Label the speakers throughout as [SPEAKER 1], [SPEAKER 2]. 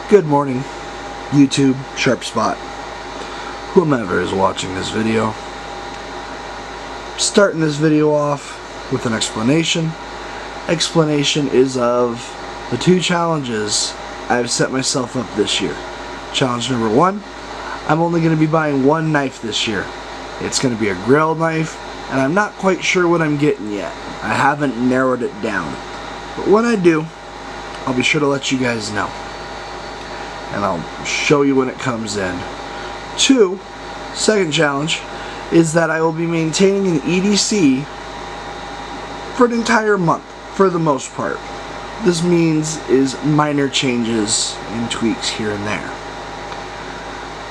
[SPEAKER 1] Good morning, YouTube, Sharp Spot, whomever is watching this video. Starting this video off with an explanation. Explanation is of the two challenges I've set myself up this year. Challenge number one, I'm only going to be buying one knife this year. It's going to be a grill knife, and I'm not quite sure what I'm getting yet. I haven't narrowed it down. But when I do, I'll be sure to let you guys know. And I'll show you when it comes in. Second challenge is that I will be maintaining an EDC for an entire month, for the most part. This means is minor changes and tweaks here and there.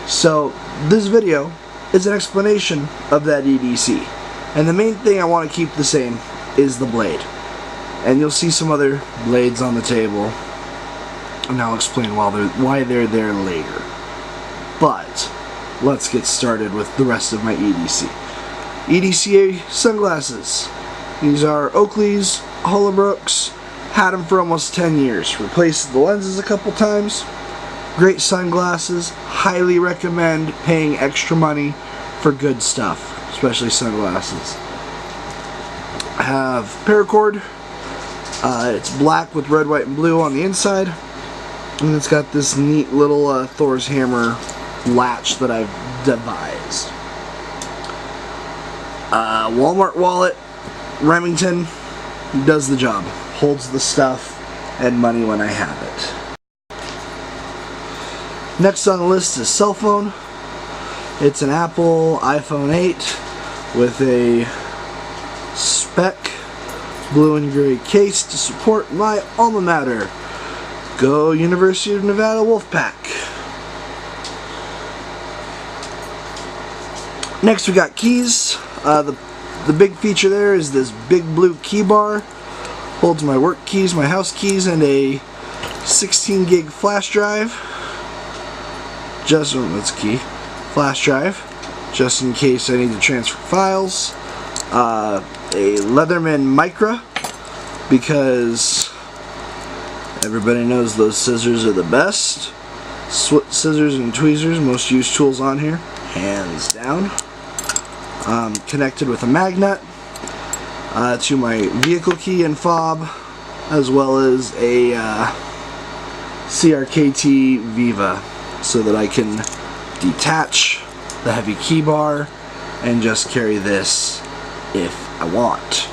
[SPEAKER 1] So this video is an explanation of that EDC. And the main thing I want to keep the same is the blade. And you'll see some other blades on the table, and I'll explain why they're there later. But let's get started with the rest of my EDC. EDCA sunglasses. These are Oakley's, Hollybrooks. Had them for almost 10 years. Replaced the lenses a couple times. Great sunglasses. Highly recommend paying extra money for good stuff, especially sunglasses. I have paracord. It's black with red, white, and blue on the inside. And it's got this neat little Thor's hammer latch that I've devised. Walmart wallet, Remington, does the job. Holds the stuff and money when I have it. Next on the list is cell phone. It's an Apple iPhone 8 with a spec blue and gray case to support my alma mater. Go University of Nevada Wolfpack. Next we got keys. The big feature there is this big blue key bar. Holds my work keys, my house keys, and a 16 gig flash drive. Flash drive, just in case I need to transfer files. A Leatherman Micra, because everybody knows those scissors are the best. Scissors and tweezers, most used tools on here, hands down. Connected with a magnet to my vehicle key and fob, as well as a CRKT Viva, so that I can detach the heavy key bar and just carry this if I want.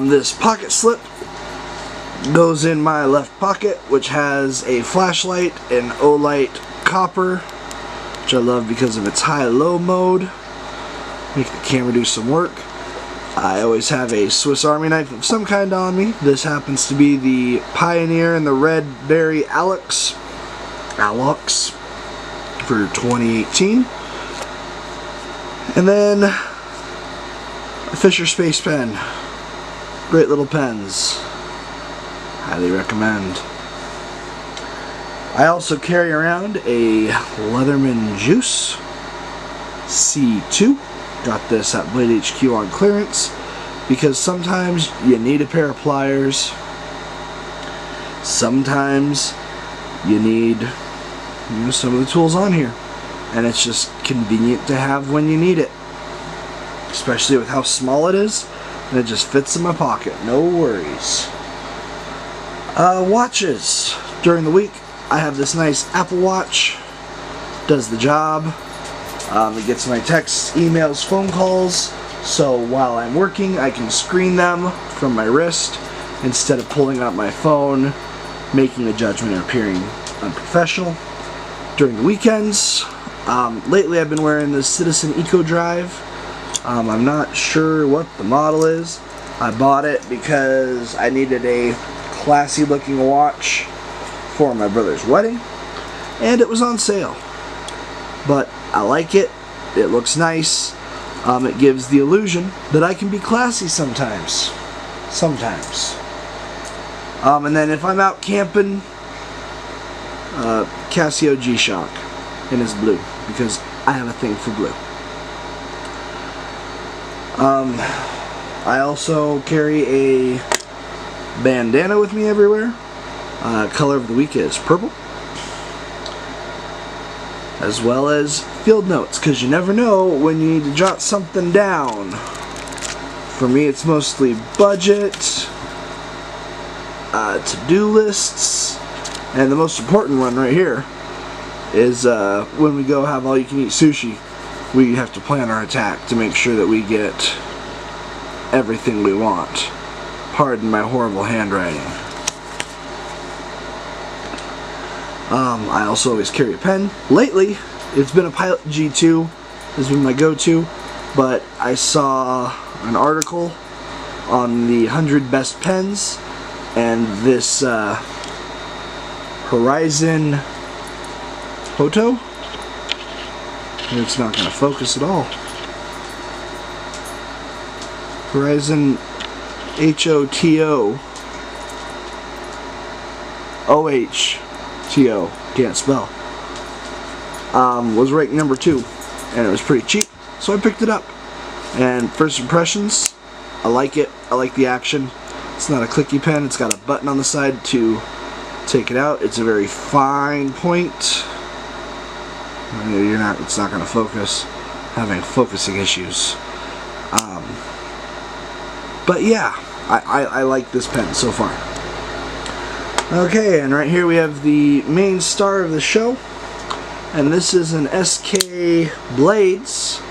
[SPEAKER 1] This pocket slip goes in my left pocket, which has a flashlight and Olight copper, which I love because of its high-low mode. Make the camera do some work. I always have a Swiss Army knife of some kind on me. This happens to be the Pioneer and the Red Berry Alex for 2018. And then a Fisher Space Pen. Great little pens. Highly recommend. I also carry around a Leatherman Juice C2. Got this at Blade HQ on clearance, because sometimes you need a pair of pliers. Sometimes you need some of the tools on here, and it's just convenient to have when you need it, especially with how small it is, and it just fits in my pocket. No worries. Watches. During the week I have this nice Apple Watch. Does the job. It gets my texts, emails, phone calls, so while I'm working I can screen them from my wrist instead of pulling out my phone, making a judgment or appearing unprofessional. During the weekends, lately I've been wearing the Citizen Eco Drive. I'm not sure what the model is. I bought it because I needed a classy looking watch for my brother's wedding, and it was on sale. But I like it. It looks nice. It gives the illusion that I can be classy sometimes. And then if I'm out camping, Casio G-Shock, and it's blue because I have a thing for blue. I also carry a bandana with me everywhere. Color of the week is purple. As well as field notes, because you never know when you need to jot something down. For me, it's mostly budget, to-do lists, and the most important one right here is when we go have all-you-can-eat sushi, we have to plan our attack to make sure that we get everything we want. Pardon my horrible handwriting. I also always carry a pen. Lately, it's been a Pilot G2. This has been my go-to, but I saw an article on the 100 best pens, and this Horizon Hoto? It's not going to focus at all. Horizon H-O-T-O O-H-T-O, can't spell, was ranked number 2, and it was pretty cheap, so I picked it up. And first impressions, I like it. I like the action. It's not a clicky pen. It's got a button on the side to take it out. It's a very fine point. It's not going to focus. Having focusing issues. But yeah, I like this pen so far. Okay, and right here we have the main star of the show, and this is an SK Blades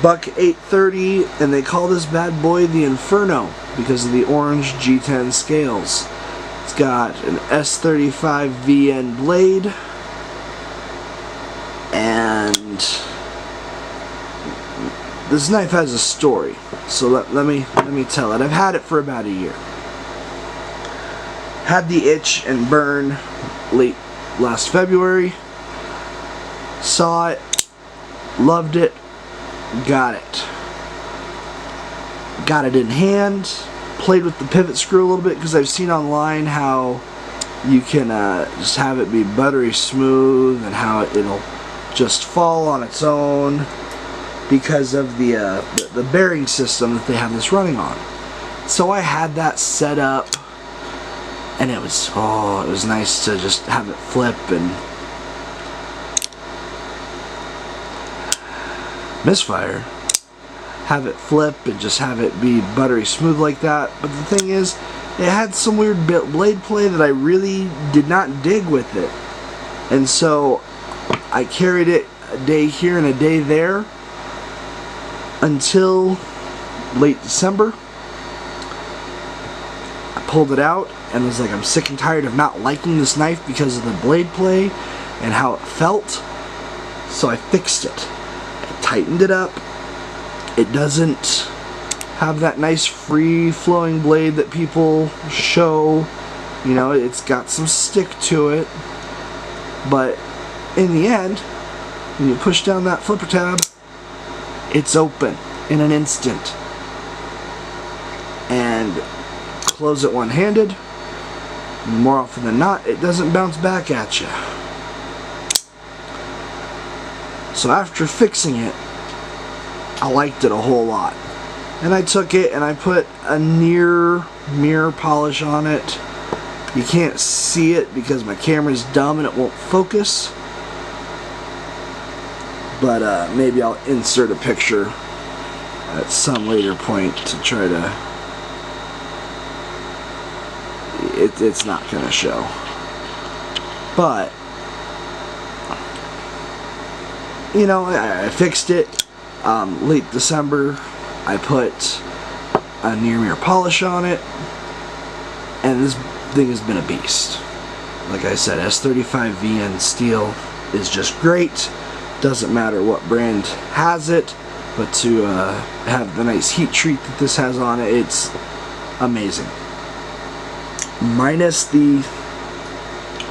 [SPEAKER 1] Buck 830, and they call this bad boy the Inferno because of the orange G10 scales. It's got an S35 VN blade, and this knife has a story, so let me tell it. I've had it for about a year. Had the itch and burn late last February. Saw it, loved it, got it. Got it in hand, played with the pivot screw a little bit because I've seen online how you can just have it be buttery smooth and how it'll just fall on its own because of the bearing system that they have this running on. So I had that set up, and it was nice to just have it flip and misfire. Have it flip and just have it be buttery smooth like that. But the thing is, it had some weird blade play that I really did not dig with it. And so I carried it a day here and a day there until late December. I pulled it out and was like, I'm sick and tired of not liking this knife because of the blade play and how it felt. So I fixed it. I tightened it up. It doesn't have that nice free-flowing blade that people show. You know, it's got some stick to it. But in the end, when you push down that flipper tab, it's open in an instant. And close it one-handed, more often than not, it doesn't bounce back at you. So after fixing it, I liked it a whole lot. And I took it and I put a near mirror polish on it. You can't see it because my camera's dumb and it won't focus. But maybe I'll insert a picture at some later point to try to... It's not going to show. But, you know, I fixed it. Late December, I put a near mirror polish on it, and this thing has been a beast. Like I said, S35 VN steel is just great. Doesn't matter what brand has it, but to have the nice heat treat that this has on it, it's amazing. Minus the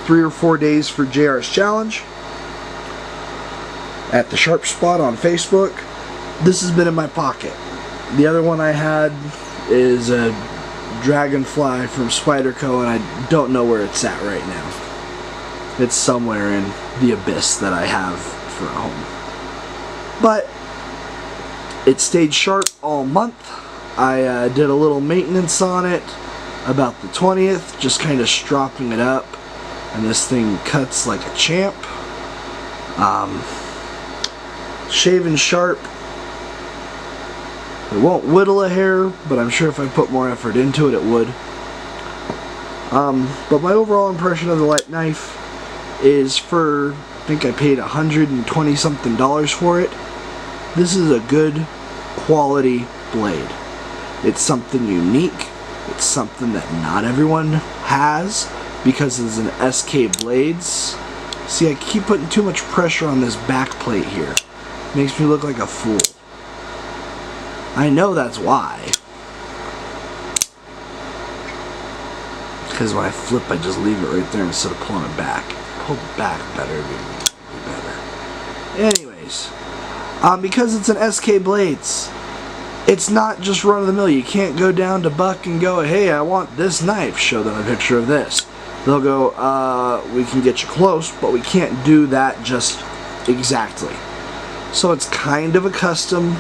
[SPEAKER 1] 3 or 4 days for JR's challenge at the Sharp Spot on Facebook, this has been in my pocket. The other one I had is a Dragonfly from Spyderco, and I don't know where it's at right now. It's somewhere in the abyss that I have for a home. But it stayed sharp all month. I did a little maintenance on it about the 20th, just kind of stropping it up, and this thing cuts like a champ. Shaven sharp. It won't whittle a hair, but I'm sure if I put more effort into it, it would. But my overall impression of the light knife is I think I paid $120 something for it. This is a good quality blade. It's something unique. It's something that not everyone has because it's an SK Blades. See, I keep putting too much pressure on this back plate here. Makes me look like a fool. I know that's why. Because when I flip, I just leave it right there instead of pulling it back. Pull it back better, it'd be better. Anyways, because it's an SK Blades, it's not just run-of-the-mill. You can't go down to Buck and go, hey, I want this knife. Show them a picture of this. They'll go, we can get you close, but we can't do that just exactly. So it's kind of a custom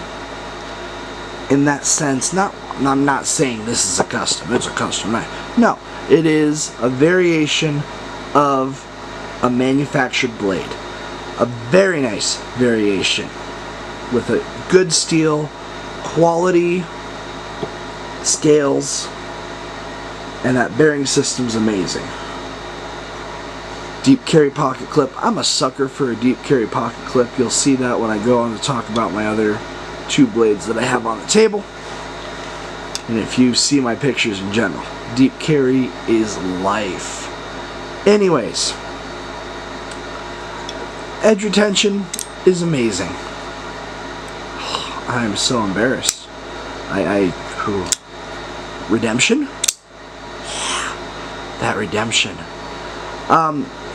[SPEAKER 1] in that sense. I'm not saying this is a custom. It's a custom knife. No, it is a variation of a manufactured blade. A very nice variation with a good steel, quality scales, and that bearing system's amazing. Deep carry pocket clip. I'm a sucker for a deep carry pocket clip. You'll see that when I go on to talk about my other two blades that I have on the table. And if you see my pictures in general, deep carry is life. Anyways, edge retention is amazing. I am so embarrassed. Redemption? Yeah, that redemption.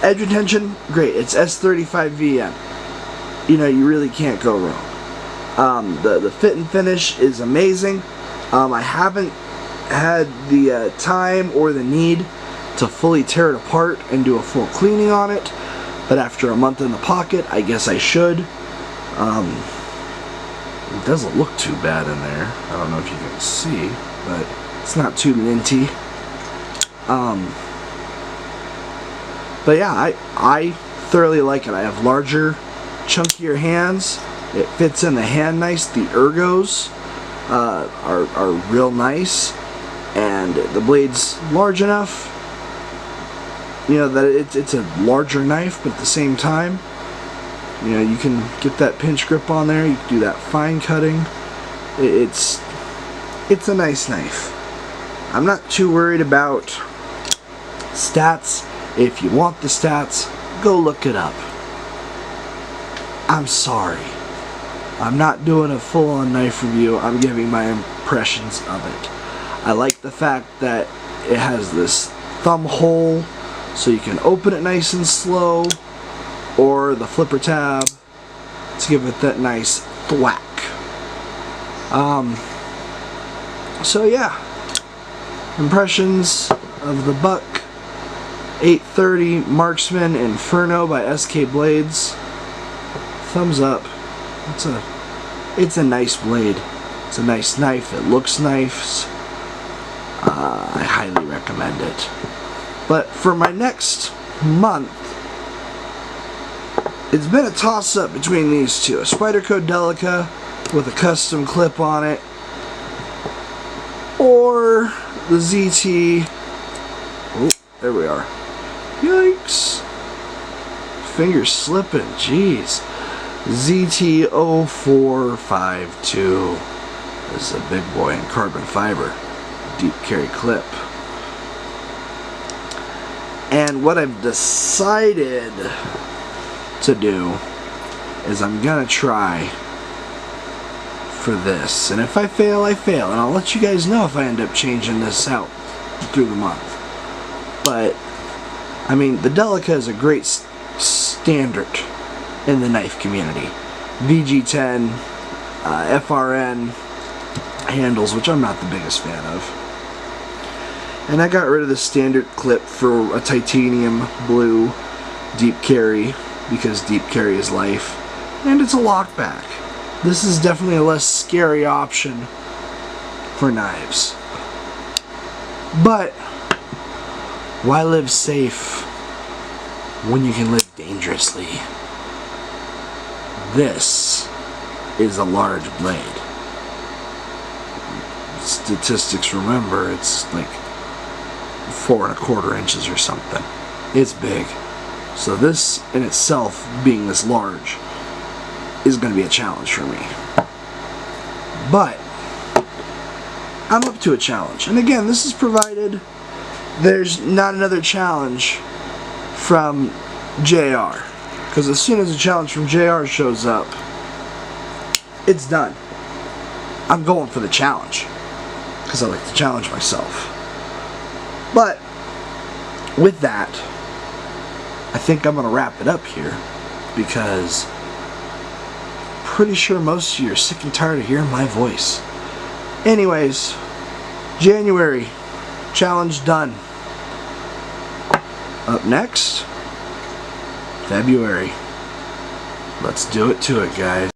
[SPEAKER 1] Edge retention, great. It's S35VM. You know, you really can't go wrong. The fit and finish is amazing. I haven't had the time or the need to fully tear it apart and do a full cleaning on it, but after a month in the pocket, I guess I should. It doesn't look too bad in there. I don't know if you can see, but it's not too minty. But yeah, I thoroughly like it. I have larger, chunkier hands. It fits in the hand nice. The ergos are real nice, and the blade's large enough, you know, that it's a larger knife, but at the same time, you know, you can get that pinch grip on there. You can do that fine cutting. It's a nice knife. I'm not too worried about stats. If you want the stats, go look it up. I'm sorry. I'm not doing a full-on knife review. I'm giving my impressions of it. I like the fact that it has this thumb hole, so you can open it nice and slow, or the flipper tab to give it that nice thwack. So yeah, impressions of the Buck 830 Marksman Inferno by SK Blades. Thumbs up. It's a nice blade. It's a nice knife. It looks nice. I highly recommend it. But for my next month, it's been a toss-up between these two. A Spyderco Delica with a custom clip on it, or the ZT. Oh, there we are. Yikes. Fingers slipping. Jeez. ZT0452. This is a big boy in carbon fiber. Deep carry clip. And what I've decided to do is I'm gonna try for this, and if I fail, I fail, and I'll let you guys know if I end up changing this out through the month. But I mean, the Delica is a great standard in the knife community. VG10, FRN handles, which I'm not the biggest fan of. And I got rid of the standard clip for a titanium blue deep carry, because deep carry is life. And it's a lockback. This is definitely a less scary option for knives. But why live safe when you can live dangerously? This is a large blade. Statistics, remember, it's like 4 1/4 inches or something. It's big. So this in itself, being this large, is going to be a challenge for me. But I'm up to a challenge. And again, this is provided there's not another challenge from JR. Because as soon as a challenge from JR shows up, it's done. I'm going for the challenge. Because I like to challenge myself. But with that, I think I'm going to wrap it up here. Because I'm pretty sure most of you are sick and tired of hearing my voice. Anyways, January, challenge done. Up next, February. Let's do it to it, guys.